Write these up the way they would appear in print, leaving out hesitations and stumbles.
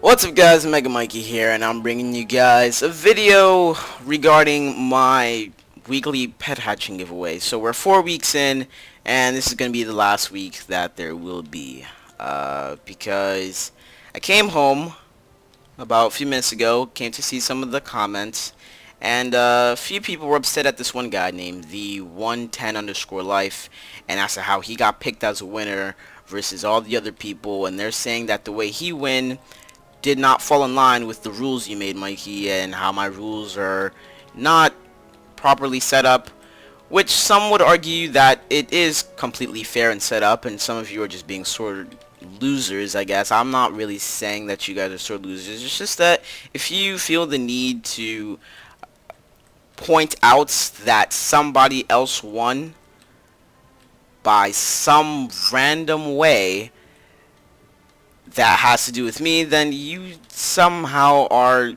What's up guys, MegaMikey here, and I'm bringing you guys a video regarding my weekly pet hatching giveaway. So we're 4 weeks in, and this is going to be the last week that there will be. Because I came home about a few minutes ago, came to see some of the comments, and a few people were upset at this one guy named the 110_life, and as to how he got picked as a winner versus all the other people, and they're saying that the way he win did not fall in line with the rules you made, Mikey, and how my rules are not properly set up, which some would argue that it is completely fair and set up, and some of you are just being sort of losers, I guess. I'm not really saying that you guys are sort of losers. It's just that if you feel the need to point out that somebody else won by some random way that has to do with me, then you somehow are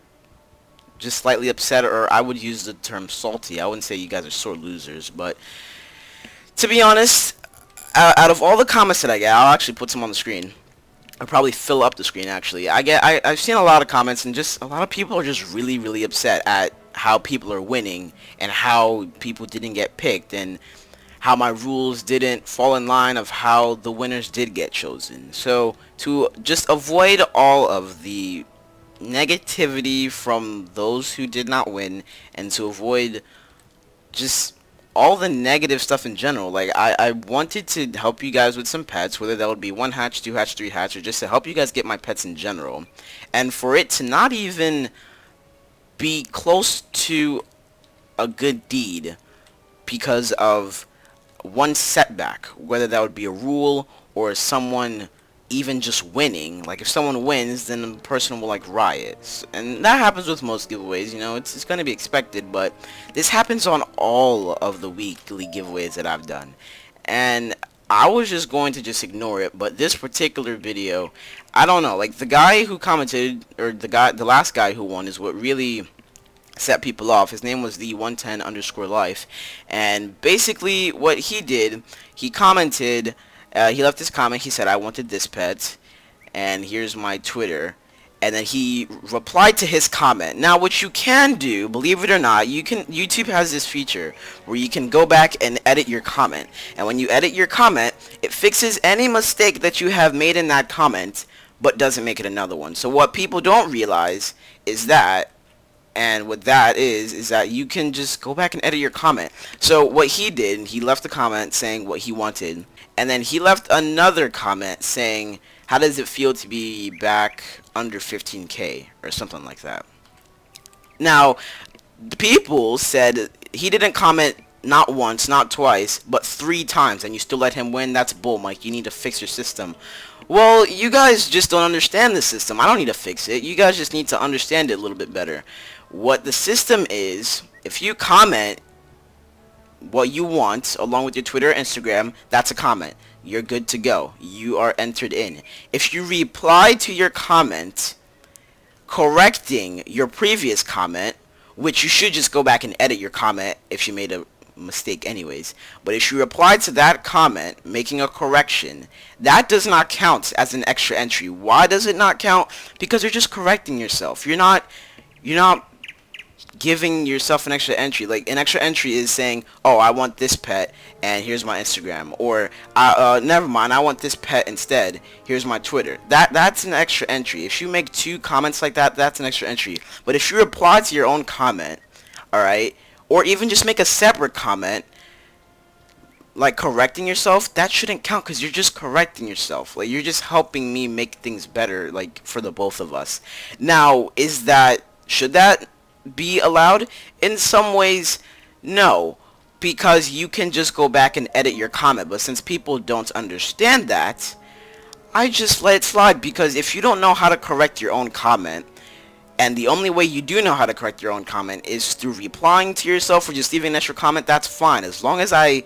just slightly upset, or I would use the term salty. I wouldn't say you guys are sore losers, but to be honest, out of all the comments that I get, I'll actually put some on the screen. I'll probably fill up the screen actually. I've seen a lot of comments, and just a lot of people are just really upset at how people are winning and how people didn't get picked, and how my rules didn't fall in line of how the winners did get chosen. So to just avoid all of the negativity from those who did not win, and to avoid just all the negative stuff in general, like I wanted to help you guys with some pets, whether that would be 1 hatch, 2 hatch, 3 hatch, or just to help you guys get my pets in general. And for it to not even be close to a good deed because of one setback, whether that would be a rule or someone even just winning. Like if someone wins, then the person will like riot, and that happens with most giveaways, you know. It's going to be expected, but this happens on all of the weekly giveaways that I've done, and I was just going to just ignore it. But this particular video, I don't know, like the guy who commented, or the last guy who won, is what really set people off. His name was the 110_life, and basically what he did, he commented, he left this comment. He said, I wanted this pet, and here's my Twitter, and then he replied to his comment. Now what you can do, believe it or not, YouTube has this feature where you can go back and edit your comment, and when you edit your comment, it fixes any mistake that you have made in that comment, but doesn't make it another one. So what people don't realize is that, and what that is that you can just go back and edit your comment. So what he did, he left a comment saying what he wanted, and then he left another comment saying, how does it feel to be back under 15k, or something like that. Now, the people said he didn't comment not once, not twice, but 3 times, and you still let him win. That's bull, Mike. You need to fix your system. Well, you guys just don't understand the system. I don't need to fix it. You guys just need to understand it a little bit better. What the system is, if you comment what you want along with your Twitter or Instagram, that's a comment. You're good to go. You are entered in. If you reply to your comment correcting your previous comment, which you should just go back and edit your comment if you made a mistake anyways, but if you reply to that comment making a correction, that does not count as an extra entry. Why does it not count? Because you're just correcting yourself. You're not giving yourself an extra entry. Like an extra entry is saying, oh, I want this pet and here's my Instagram, or never mind, I want this pet instead, here's my Twitter. That's an extra entry. If you make 2 comments like that, that's an extra entry. But if you reply to your own comment, alright, or even just make a separate comment like correcting yourself, that shouldn't count, because you're just correcting yourself. Like, you're just helping me make things better, like, for the both of us. Now, should that be allowed? In some ways, no, because you can just go back and edit your comment. But since people don't understand that, I just let it slide, because if you don't know how to correct your own comment, and the only way you do know how to correct your own comment is through replying to yourself or just leaving an extra comment, that's fine, as long as I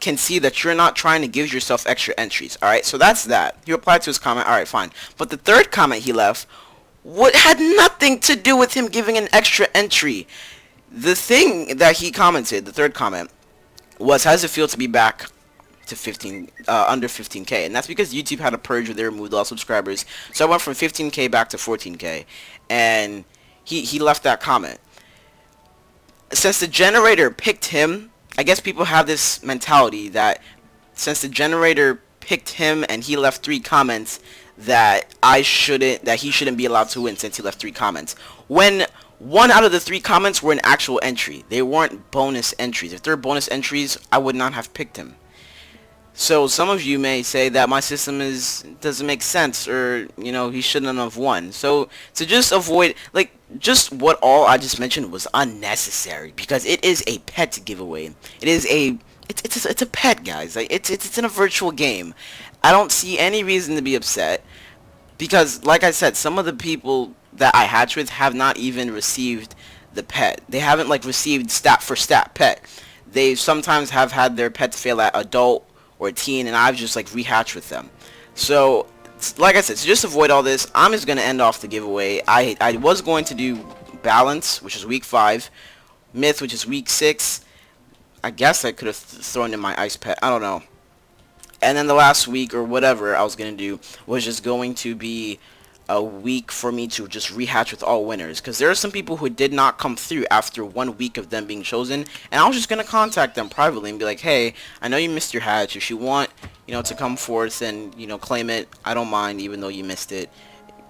can see that you're not trying to give yourself extra entries. Alright, so that's that. He replied to his comment, alright, fine. But the third comment he left had nothing to do with him giving an extra entry. The thing that he commented, the third comment, was, how does it feel to be back to 15 under 15K, and that's because YouTube had a purge where they removed all subscribers. So I went from 15K back to 14K, and he left that comment. Since the generator picked him, I guess people have this mentality that since the generator picked him and he left 3 comments, that he shouldn't be allowed to win since he left 3 comments. When 1 out of the 3 comments were an actual entry. They weren't bonus entries. If they're bonus entries, I would not have picked him. So some of you may say that my system doesn't make sense, or he shouldn't have won. So to just avoid, like, just what all I just mentioned was unnecessary, because it is a pet giveaway. It is it's a pet, guys. Like, it's in a virtual game. I don't see any reason to be upset, because like I said, some of the people that I hatch with have not even received the pet. They haven't like received stat for stat pet. They sometimes have had their pets fail at adult or teen, and I've just like rehatched with them. So like I said, to just avoid all this, I'm just gonna end off the giveaway. I was going to do balance, which is week 5, myth, which is week 6. I guess I could have thrown in my ice pet, I don't know. And then the last week or whatever I was gonna do was just going to be a week for me to just rehatch with all winners, because there are some people who did not come through after 1 week of them being chosen, and I was just gonna contact them privately and be like, hey, I know you missed your hatch. If you want to come forth and claim it, I don't mind, even though you missed it.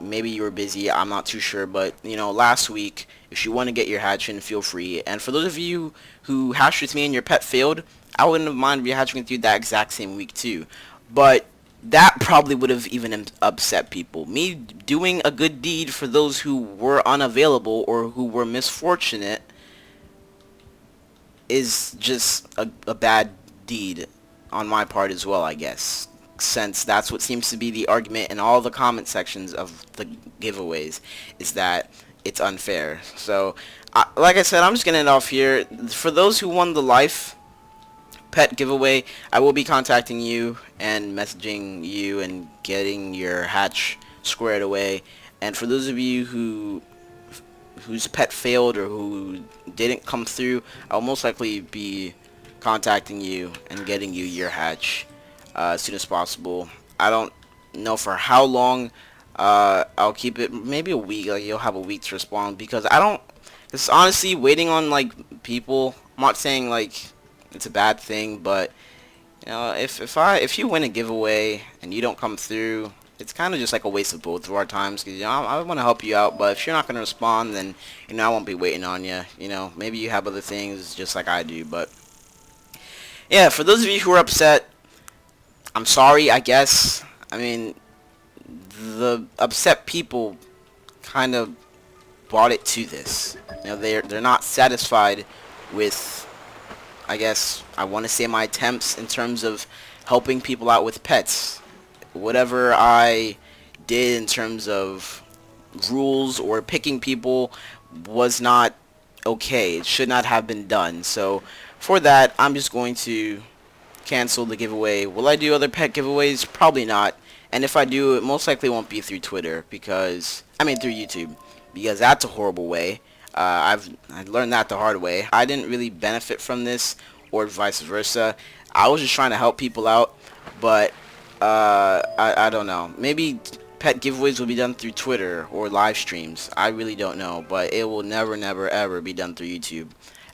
Maybe you were busy, I'm not too sure, but last week, if you want to get your hatch in, feel free. And for those of you who hatched with me and your pet failed, I wouldn't have mind rehatching with you that exact same week too. But that probably would have even upset people. Me doing a good deed for those who were unavailable or who were misfortunate is just a bad deed on my part as well, I guess, since that's what seems to be the argument in all the comment sections of the giveaways, is that it's unfair. So like I said, I'm just gonna end off here. For those who won the life pet giveaway, I will be contacting you and messaging you and getting your hatch squared away. And for those of you whose pet failed or who didn't come through, I'll most likely be contacting you and getting you your hatch as soon as possible. I don't know for how long. I'll keep it maybe a week. Like, you'll have a week to respond, because it's honestly waiting on like people. I'm not saying like it's a bad thing, but if you win a giveaway and you don't come through, it's kind of just like a waste of both of our times, because I want to help you out, but if you're not going to respond, then I won't be waiting on you. Maybe you have other things just like I do. But yeah, for those of you who are upset, I'm sorry, I guess. I mean, the upset people kind of brought it to this. They're not satisfied with, I guess, I want to say, my attempts in terms of helping people out with pets. Whatever I did in terms of rules or picking people was not okay. It should not have been done. So for that, I'm just going to cancel the giveaway. Will I do other pet giveaways? Probably not. And if I do, it most likely won't be through Twitter, through YouTube, because that's a horrible way. I learned that the hard way. I didn't really benefit from this, or vice versa. I was just trying to help people out, but I don't know. Maybe pet giveaways will be done through Twitter or live streams. I really don't know, but it will never, never, ever be done through YouTube.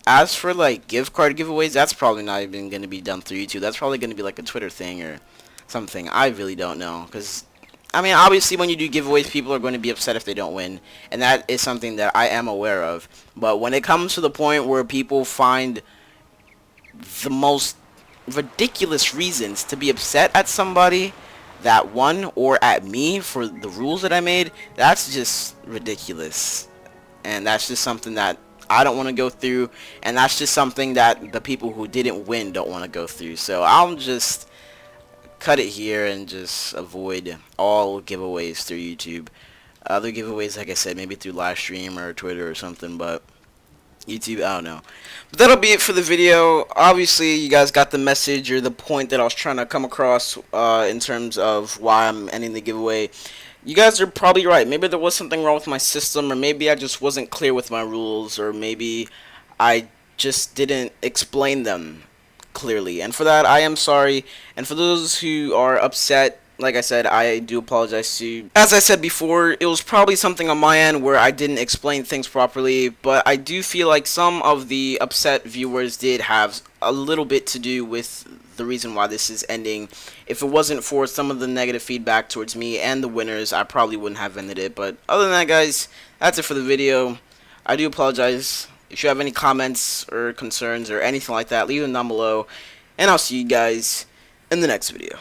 As for like gift card giveaways, that's probably not even going to be done through YouTube. That's probably going to be like a Twitter thing or something. I really don't know, because obviously when you do giveaways, people are going to be upset if they don't win, and that is something that I am aware of. But when it comes to the point where people find the most ridiculous reasons to be upset at somebody that won, or at me for the rules that I made, that's just ridiculous. And that's just something that I don't want to go through, and that's just something that the people who didn't win don't want to go through. So I'll just cut it here and just avoid all giveaways through YouTube. Other giveaways, like I said, maybe through live stream or Twitter or something, but YouTube, I don't know. But that'll be it for the video. Obviously, you guys got the message or the point that I was trying to come across in terms of why I'm ending the giveaway. You guys are probably right. Maybe there was something wrong with my system, or maybe I just wasn't clear with my rules, or maybe I just didn't explain them clearly. And for that, I am sorry. And for those who are upset, like I said, I do apologize to you. As I said before, it was probably something on my end where I didn't explain things properly, but I do feel like some of the upset viewers did have a little bit to do with the reason why this is ending. If it wasn't for some of the negative feedback towards me and the winners, I probably wouldn't have ended it. But other than that, guys, that's it for the video. I do apologize. If you have any comments or concerns or anything like that, leave them down below. And I'll see you guys in the next video.